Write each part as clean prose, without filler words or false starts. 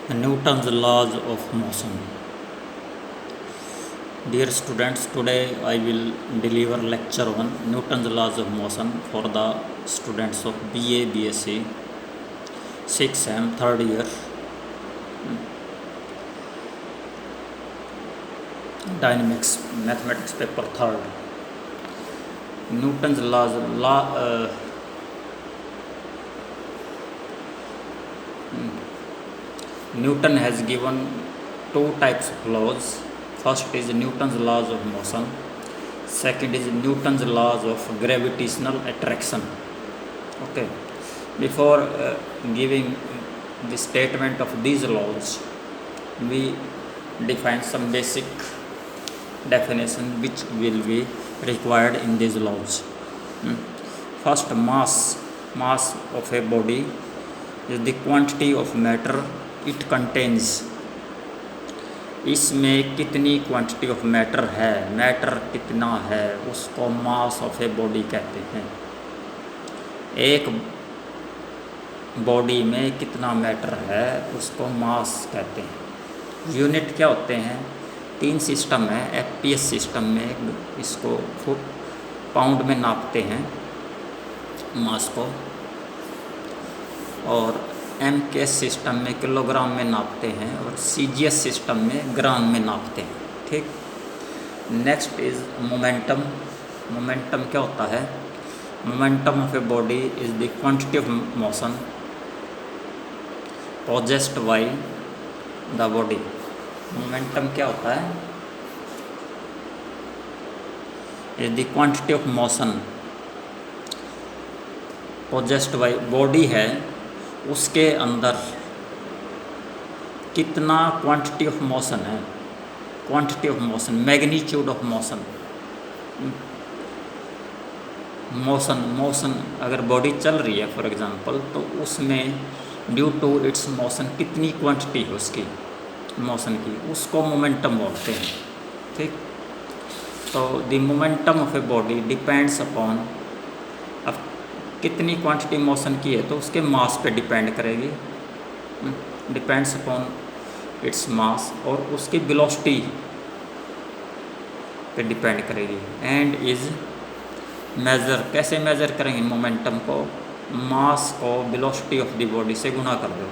Newton's laws of motion. Dear students, today I will deliver lecture on Newton's laws of motion for the students of BA, BSc, 6th sem, 3rd year, Dynamics, Mathematics paper 3rd. Newton's Newton has given two types of laws. First is Newton's laws of motion. Second is Newton's laws of gravitational attraction. Okay. Before giving the statement of these laws, we define some basic definition which will be required in these laws. First, mass of a body is the quantity of matter it contains. इसमें कितनी quantity of matter है, matter कितना है, उसको mass of a body कहते हैं। एक body में कितना मैटर है उसको मास कहते हैं। यूनिट क्या होते हैं? 3 सिस्टम है। FPS सिस्टम में इसको फुट पाउंड में नापते हैं मास को, और MKS सिस्टम में किलोग्राम में नापते हैं, और CGS सिस्टम में ग्राम में नापते हैं। ठीक। Next is momentum. मोमेंटम क्या होता है? Momentum of a body is the quantity of motion possessed by the body. Momentum क्या होता है? Is the quantity of motion possessed by body है, उसके अंदर कितना क्वांटिटी ऑफ मोशन है। Quantity of motion, magnitude of motion. Motion अगर body चल रही है फॉर एग्जांपल, तो उसमें ड्यू टू इट्स मोशन कितनी क्वांटिटी है उसकी मोशन की, उसको मोमेंटम बोलते हैं। ठीक। तो the momentum of a body depends upon, अब कितनी क्वांटिटी मोशन की है तो उसके मास पे डिपेंड करेगी, डिपेंड्स अपॉन इट्स मास, और उसकी वेलोसिटी पे डिपेंड करेगी। एंड इज मेज़र, कैसे मेज़र करेंगे मोमेंटम को? मास को वेलोसिटी ऑफ द बॉडी से गुना कर दो।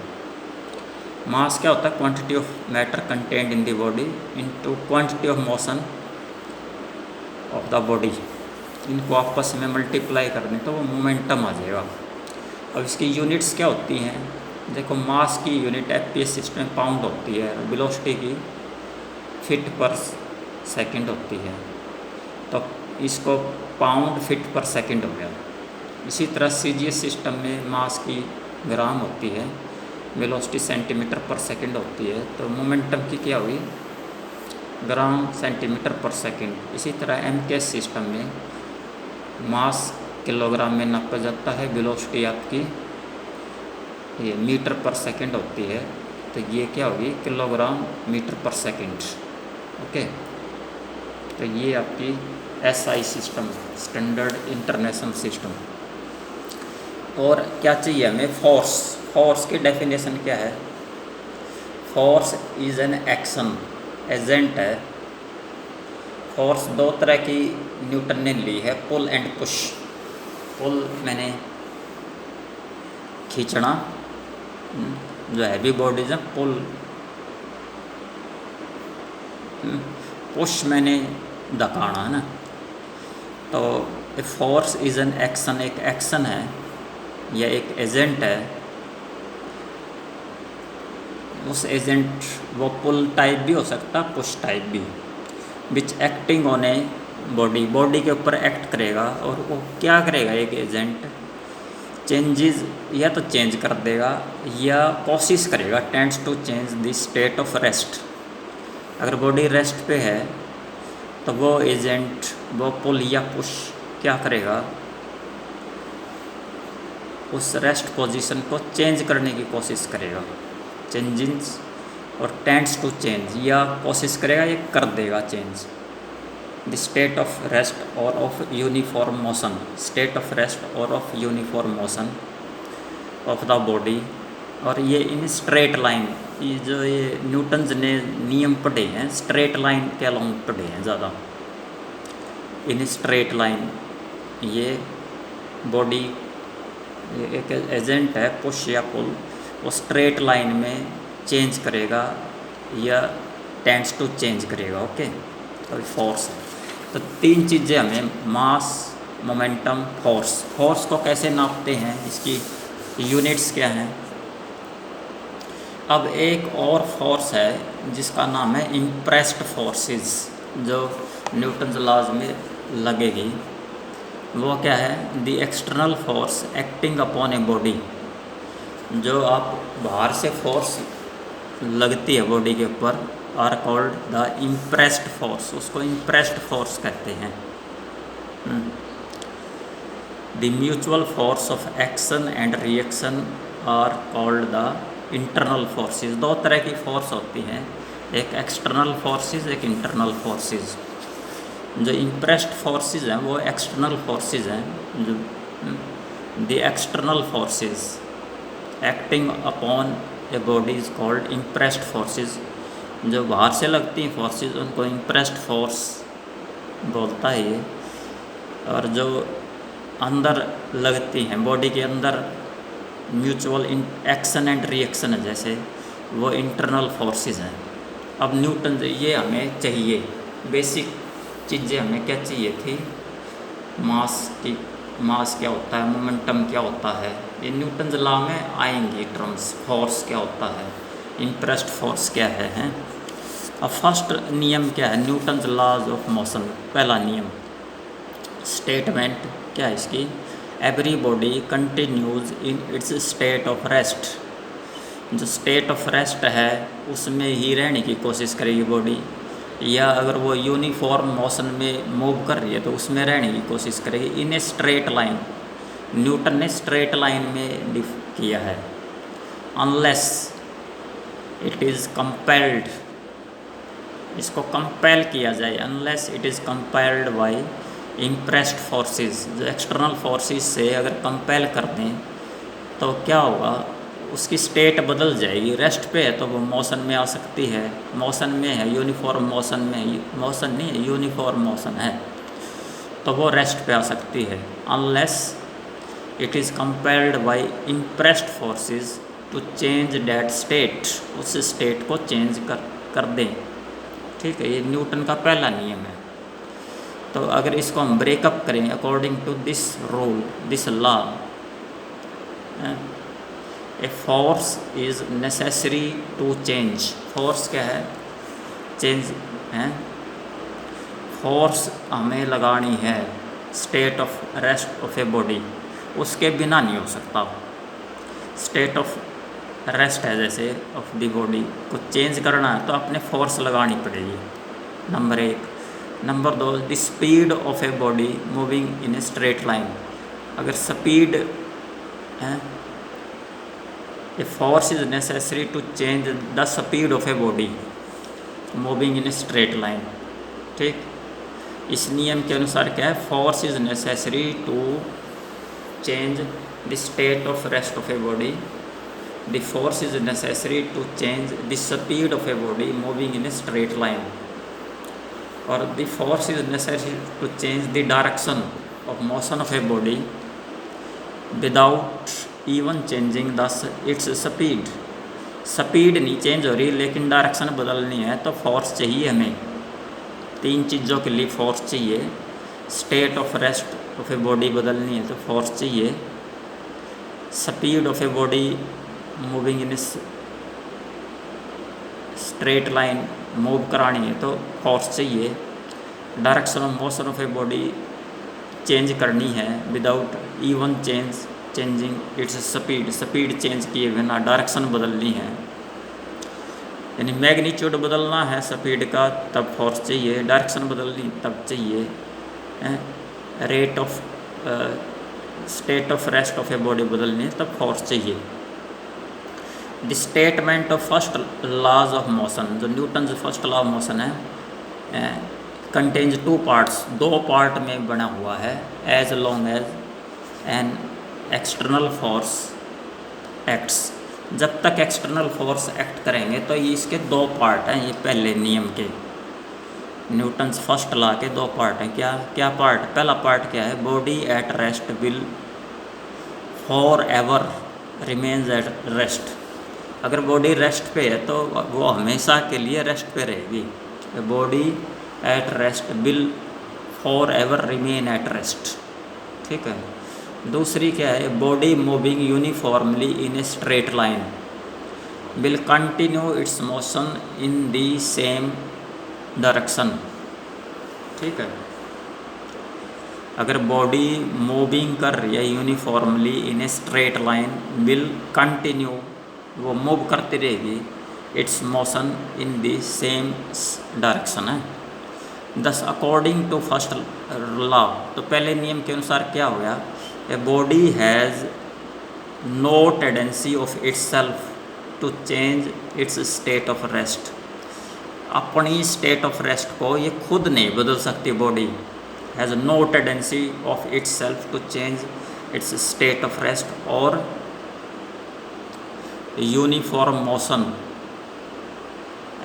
मास क्या होता है? Quantity of matter content in the body into quantity of motion of the body. इनको आपस में मल्टीप्लाई कर दें तो वो मोमेंटम आ जाएगा। अब इसकी यूनिट्स क्या होती हैं? देखो, मास की यूनिट FPS सिस्टम में पाउंड होती है, वेलोसिटी की फीट पर सेकंड होती है, तो इसको पाउंड फीट पर सेकंड हो गया। इसी तरह CGS सिस्टम में मास की ग्राम होती है, वेलोसिटी सेंटीमीटर पर सेकंड होती है, तो मोमेंटम की क्या हुई? ग्राम सेंटीमीटर पर सेकंड। इसी तरह MKS सिस्टम में मास किलोग्राम में नापा जाता है, वेलोसिटी आपकी ये मीटर पर सेकंड होती है, तो ये क्या होगी? किलोग्राम मीटर पर सेकंड। ओके। तो ये आपकी SI system, standard international system. और क्या चाहिए हमें? फोर्स। फोर्स की डेफिनेशन क्या है? Force is an action, agent है। फोर्स दो तरह की न्यूटन ने ली है, पुल एंड पुश। पुल मैंने खींचना, जो हैवी बॉडीज है, पुल। पुश मैंने धकाना, है ना। तो ए फोर्स इज एन एक्शन, एक एक्शन है या एक एजेंट है। उस एजेंट, वो पुल टाइप भी हो सकता, पुश टाइप भी, which acting on a body, body के ऊपर एक्ट करेगा। और वो क्या करेगा? एक एजेंट चेंजेस, या तो चेंज कर देगा या कोशिश करेगा, tends to change the state of rest. अगर बॉडी रेस्ट पे है तो वो एजेंट, वो पुल या पुश क्या करेगा? उस रेस्ट पोजीशन को चेंज करने की कोशिश करेगा, चेंजेस, और टेंड्स टू चेंज, या कोशिश करेगा या कर देगा change the state of rest और of uniform motion, state of rest और of uniform motion of the body और ये इन स्ट्रेट लाइन, ये जो ये न्यूटन्स ने नियम पढ़े हैं स्ट्रेट लाइन के अलोंग पढ़े हैं ज़्यादा। इन स्ट्रेट लाइन ये बॉडी एक एजेंट है पुश या पुल, वो स्ट्रेट लाइन में चेंज करेगा या टेंड्स टू चेंज करेगा। ओके, तो फोर्स। तो तीन चीज़ें हमें मास, मोमेंटम, फोर्स। फोर्स को कैसे नापते हैं, इसकी यूनिट्स क्या हैं। अब एक और फोर्स है जिसका नाम है इम्प्रेस्ड फोर्सेस, जो न्यूटन्स लॉज में लगेगी। वो क्या है, the external force acting upon a body. जो आप बाहर से फोर्स लगती है बॉडी के ऊपर, are called the impressed force, उसको इम्प्रेस्ड फोर्स कहते हैं। The mutual force of action and reaction are called the internal forces. दो तरह की फोर्स होती हैं, एक एक्सटर्नल फोर्सेस, एक इंटरनल फोर्सेस। जो इम्प्रेस्ड फोर्सेस हैं वो एक्सटर्नल फोर्सेस हैं। जो the external forces acting upon a body is called impressed forces. जो बाहर से लगती हैं फोर्सेस उनको इम्प्रेस्ड फोर्स बोलता है ये। और जो अंदर लगती हैं बॉडी के अंदर म्यूचुअल एक्शन एंड रिएक्शन है जैसे, वो इंटरनल फोर्सेस हैं। अब न्यूटन ये हमें चाहिए, बेसिक चीज़ें हमें क्या चाहिए थी, मास क्या होता है, मोमेंटम क्या होता है, ये न्यूटन्स लॉ में आएंगी टर्म्स। फोर्स क्या होता है, इम्प्रेस्ड फोर्स क्या है, हैं। अब फर्स्ट नियम क्या है, न्यूटन्स लॉज ऑफ मोशन। पहला नियम, स्टेटमेंट क्या है इसकी, every body continues in its state of rest. जो स्टेट ऑफ रेस्ट है उसमें ही रहने की कोशिश करेगी बॉडी, या अगर वो यूनिफॉर्म मोशन में मूव कर रही है तो उसमें रहने की कोशिश करेगी इन ए स्ट्रेट लाइन। न्यूटन ने स्ट्रेट लाइन में डिफ किया है। अनलेस इट इज़ कंपेल्ड, इसको कंपेल किया जाए, unless it is compelled by impressed forces. जो एक्सटर्नल फोर्सेस से अगर कंपेल कर दें तो क्या होगा, उसकी स्टेट बदल जाएगी। रेस्ट पे है तो वो मोशन में आ सकती है, मोशन में है यूनिफॉर्म मोशन में, मोशन नहीं है यूनिफॉर्म मोशन है, तो वो रेस्ट पे आ सकती है। Unless it is compelled by impressed forces to change that state, उस स्टेट को चेंज कर दें। ठीक है, ये न्यूटन का पहला नियम है। तो अगर इसको हम ब्रेकअप करें according to this rule, this law, a force is necessary to change. Force क्या है, चेंज है। फोर्स हमें लगानी है state of rest of a body, उसके बिना नहीं हो सकता। स्टेट ऑफ रेस्ट है जैसे ऑफ द बॉडी को चेंज करना है तो अपने फोर्स लगानी पड़ेगी, नंबर एक। नंबर दो, the speed of a body moving in a straight line. अगर स्पीड है, a force is necessary to change the speed of a body moving in a straight line. ठीक, इस नियम के अनुसार क्या है, force is necessary to change the state of rest of a body, the force is necessary to change the speed of a body moving in a straight line, और the force is necessary to change the direction of motion of a body without even changing the its speed. Speed नहीं change हो रही लेकिन direction बदलनी है तो force चाहिए हमें। तीन चीज़ों के लिए फोर्स चाहिए, state of rest of a body बदलनी है तो फोर्स चाहिए, speed of a body moving in straight line move करानी है तो फोर्स चाहिए, direction of motion of a body change करनी है without even changing it's speed, speed change किए बिना डायरेक्शन बदलनी है, यानी मैग्नीट्यूड बदलना है स्पीड का तब फोर्स चाहिए, डायरेक्शन बदलनी तब चाहिए, rate of state of rest of a body बदलनी है तब फोर्स चाहिए। The statement of first laws of motion, जो न्यूटन से फर्स्ट लॉ ऑफ मोशन है, कंटेन्स टू पार्ट्स, दो पार्ट में बना हुआ है। As long as an external force acts, जब तक एक्सटर्नल फोर्स एक्ट करेंगे तो ये इसके दो पार्ट हैं, ये पहले नियम के, न्यूटन्स फर्स्ट लॉ के दो पार्ट हैं। क्या क्या पार्ट? पहला पार्ट क्या है? Body at rest will for ever remains at rest. अगर बॉडी रेस्ट पे है तो वो हमेशा के लिए रेस्ट पे रहेगी। Body at rest will for ever remain at rest. ठीक है। दूसरी क्या है? Body moving uniformly in a straight line will continue its motion in the same direction. ठीक है। अगर बॉडी मूविंग कर रही है uniformly in a straight line will continue, वो मूव करती रहेगी, it's motion in the same direction है। दस अकॉर्डिंग टू फर्स्ट लॉ, तो पहले नियम के अनुसार क्या हो गया? A body has no tendency of itself to change its state of rest. अपनी स्टेट ऑफ रेस्ट को ये खुद नहीं बदल सकती। Body has no tendency of itself to change its state of rest और uniform motion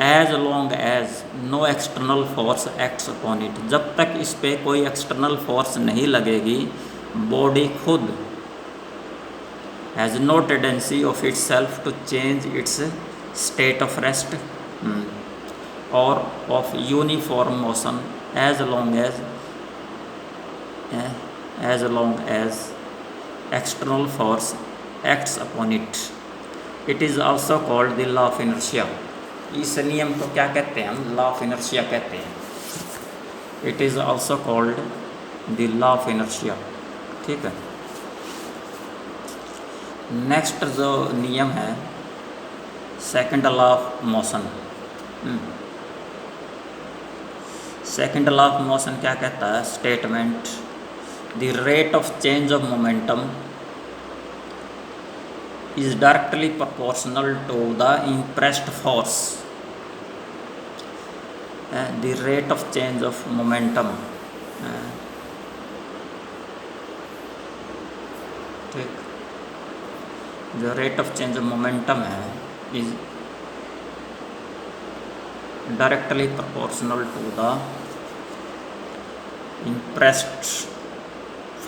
as long as no external force acts upon it. जब तक इस पे कोई एक्सटर्नल फोर्स नहीं लगेगी, बॉडी खुद has no tendency of itself to change its state of rest और of uniform motion as long as external force acts upon it. It is also called the law of inertia. इस नियम को क्या कहते हैं हम? Law of inertia कहते हैं। It is also called the law of inertia. ठीक है। नेक्स्ट जो नियम है, second law of motion. Second law of motion क्या कहता है? Statement the rate of change of momentum is directly proportional to the impressed force। The rate of change of momentum, ठीक, जो rate of change of momentum है is directly proportional to the impressed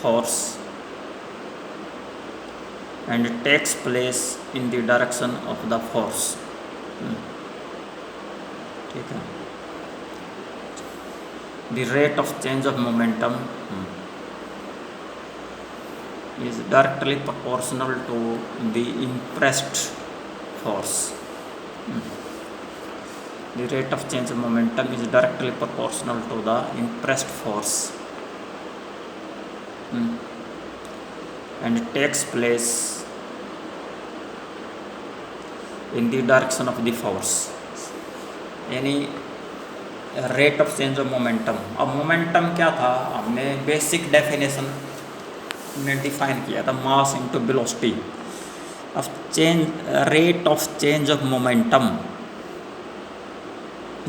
force and takes place in the direction of the force। ठीक है। The rate of change of momentum is directly proportional to the impressed force। The rate of change of momentum is directly proportional to the impressed force and takes place in the direction of the force। यानी rate of change of momentum. अब momentum क्या था? हमने basic definition में define किया था, mass into velocity. अब change, rate of change of momentum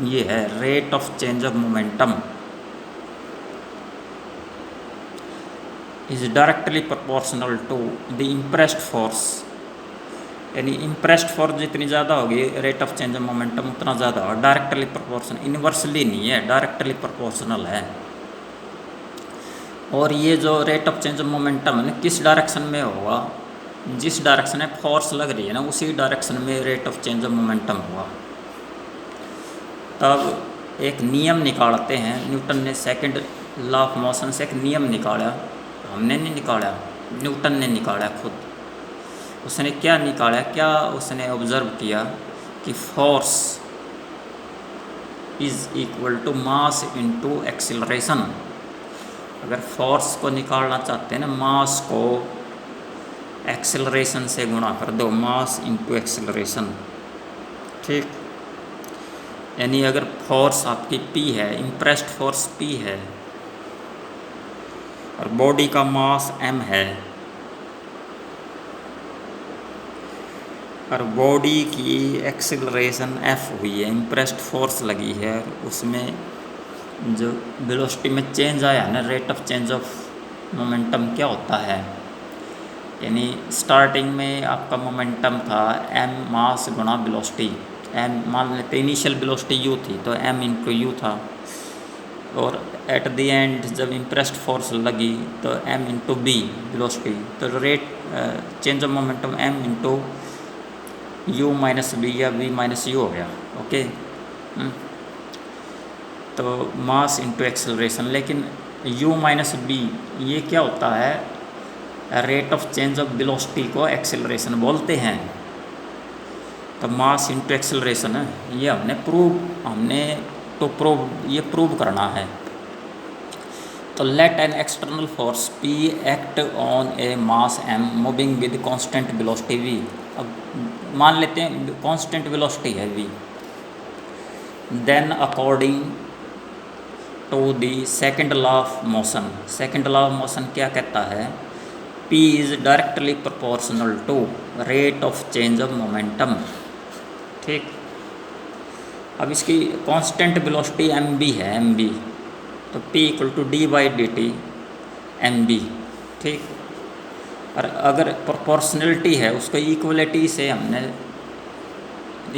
ये है, rate of change of momentum is directly proportional to the impressed force. यानी इम्प्रेस्ड फोर्स जितनी ज़्यादा होगी, rate of change of momentum उतना ज़्यादा होगा। डायरेक्टली प्रोपोर्शनल, इन्वर्सली नहीं है, डायरेक्टली प्रोपोर्शनल है। और ये जो rate of change of momentum है ना, किस डायरेक्शन में होगा? जिस डायरेक्शन में फोर्स लग रही है ना, उसी डायरेक्शन में rate of change of momentum होगा। तब एक नियम निकालते हैं, न्यूटन ने सेकंड लॉ ऑफ मोशन से एक नियम निकाला। हमने नहीं निकाला, न्यूटन ने निकाला खुद। उसने क्या निकाला? क्या उसने ऑब्जर्व किया कि force is equal to mass into acceleration. अगर फोर्स को निकालना चाहते हैं ना, मास को एक्सीलरेशन से गुणा कर दो, मास इनटू एक्सीलरेशन। ठीक, यानी अगर फोर्स आपकी P है, इम्प्रेस्ड फोर्स P है, और बॉडी का मास m है, और बॉडी की एक्सीलरेशन f हुई है, इम्प्रेस्ड फोर्स लगी है, उसमें जो वेलोसिटी में चेंज आया ना, rate of change of momentum क्या होता है? यानी स्टार्टिंग में आपका मोमेंटम था m मास गुणा वेलोसिटी। m मान लेते इनिशियल वेलोसिटी u थी तो m इंटू यू था, और एट द एंड जब इम्प्रेस्ड फोर्स लगी तो m इंटू बी वेलोसिटी, तो rate change of momentum m into u minus v या v माइनस यू हो गया। ओके, तो मास इंटू एक्सेलरेशन। लेकिन u माइनस बी ये क्या होता है, rate of change of velocity को एक्सेलरेशन बोलते हैं। तो मास इंटू एक्सेलरेशन है, ये हमने ये प्रूव करना है। तो let an external force P act on a mass m moving with constant velocity v। अब मान लेते हैं कांस्टेंट वेलोसिटी है v, then according to the second law of motion. Second law of motion क्या कहता है, P is directly proportional to rate of change of momentum. ठीक, अब इसकी कांस्टेंट वेलोसिटी mb है, mb, तो P equal to d by d t mb। ठीक, और अगर प्रोपोर्शनलिटी है उसको इक्वलिटी से हमने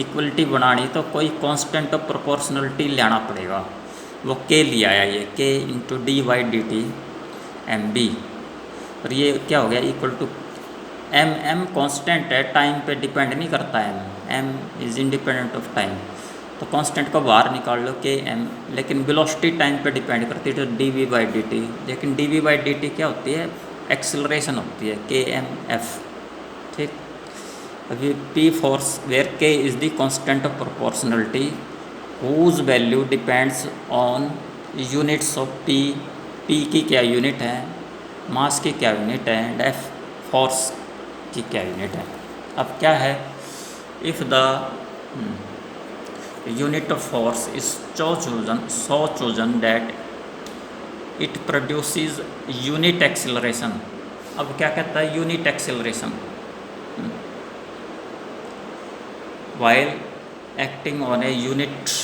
इक्वलिटी बनानी तो कोई कांस्टेंट ऑफ प्रोपोर्शनलिटी लेना पड़ेगा, वो k लिया है, ये k into d by d t mb। और ये क्या हो गया, इक्वल टू m कांस्टेंट है, टाइम पे डिपेंड नहीं करता m is independent of time, तो कांस्टेंट को बाहर निकाल लो k m, लेकिन वेलोसिटी टाइम पे डिपेंड करती है तो d v by d t. लेकिन d v by d t क्या होती है, एक्सेलरेशन होती है, k m f। ठीक, अभी p force where k is the constant of proportionality whose value depends on units of p। p की क्या यूनिट है, मास की क्या यूनिट है, एंड f फोर्स की क्या यूनिट है। अब क्या है, if the unit of force is so chosen that it produces unit acceleration। अब क्या कहता है, unit acceleration while acting on a unit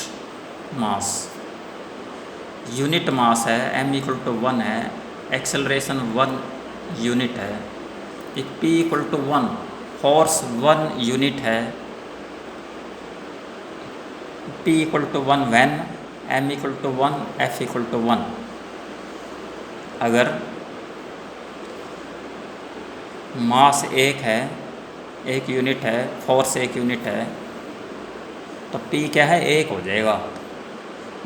mass। Unit mass है, m इक्वल टू 1 है, एक्सेलरेशन 1 यूनिट है, p equal to 1, force 1 unit है, p equal to 1 when m equal to 1 f equal to 1। अगर मास एक है, एक यूनिट है, force एक यूनिट है, तो p क्या है, एक हो जाएगा।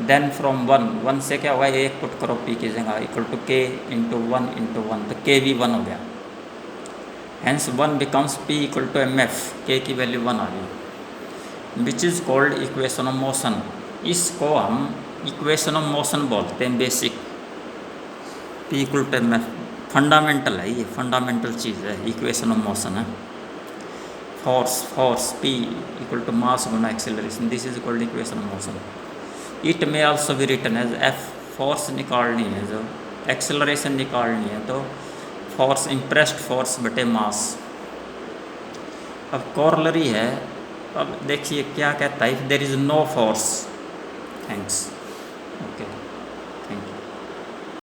देन फ्रॉम 1 से क्या होगा, एक पुट करो p की जगह, equal to k into 1 into 1, तो k भी 1 हो गया। Hence 1 becomes p equal to mf, k की वैल्यू 1 आ गई, which is called equation of motion. इसको हम इक्वेशन ऑफ मोशन बोलते हैं, basic. p equal to mf fundamental है, ये फंडामेंटल चीज़ है, इक्वेशन ऑफ मोशन है। Force p equal to mass गुना acceleration, this is called equation of motion. It में आल्सो भी रिटन एज f। फोर्स निकालनी है, जो एक्सेलरेशन निकालनी है, तो फोर्स इम्प्रेस्ड फोर्स बटे मास। अब कॉरलरी है, अब देखिए क्या कहता है, if there is no force. Thanks, okay.